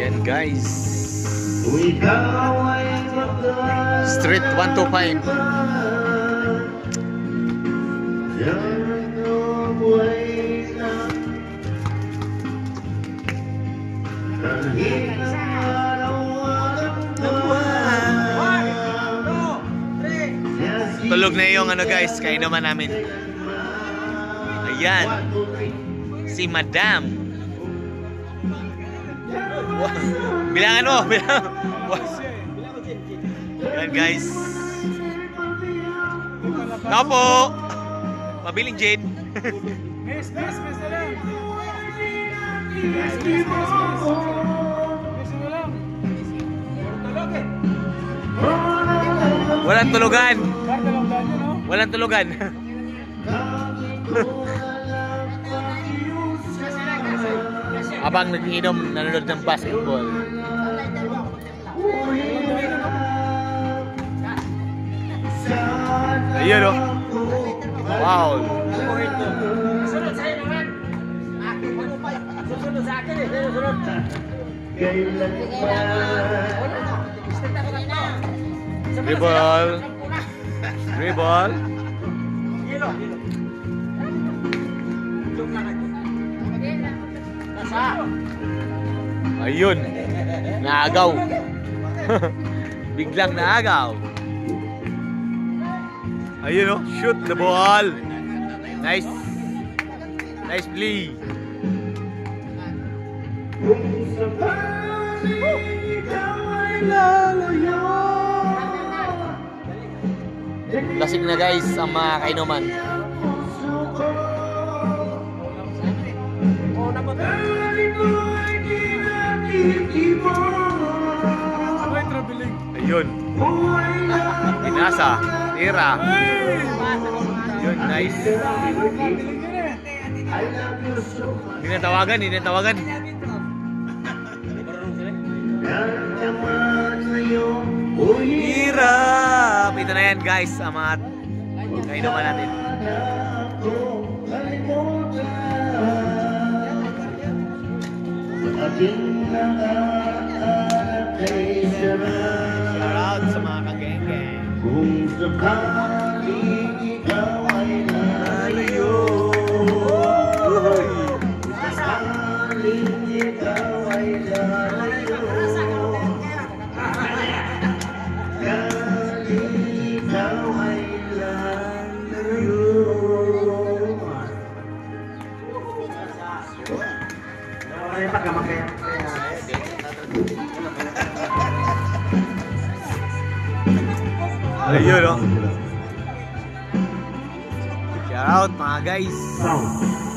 Yan guys. Street 125. Tulog na yung ano guys, kainuman namin. Ayan. Si Madam. Bilangan mo, bilangan. Ayan guys. Tao po. Mabiling gin. Miss na lang. Walang tulugan. Walang tulugan. Abang nag-inom, nanonood ng basketball. Ayun oh. Wow. Sunod sa'yo naman. Sunod sa akin eh. Sunod. Dribble. Dribble. Hilo. Ayun. Naagaw. Biglang naagaw. Ayun oh, shoot the ball. Nice. Nice play. Lasing na guys ang mga kainuman. Ayun. Pinasa. Tira. Yun, nice. Hinatawagan, hinatawagan. Hirap! Ito na yan guys, ang mga kainuman natin. Shout out sa mga kageng-geng. Kung sakaling ikaw ay lalayo, sakaling ikaw ay lalayo, sakaling ikaw ay lalayo. Ay, pagkamakaya. Ayun oh. Shout out mga guys.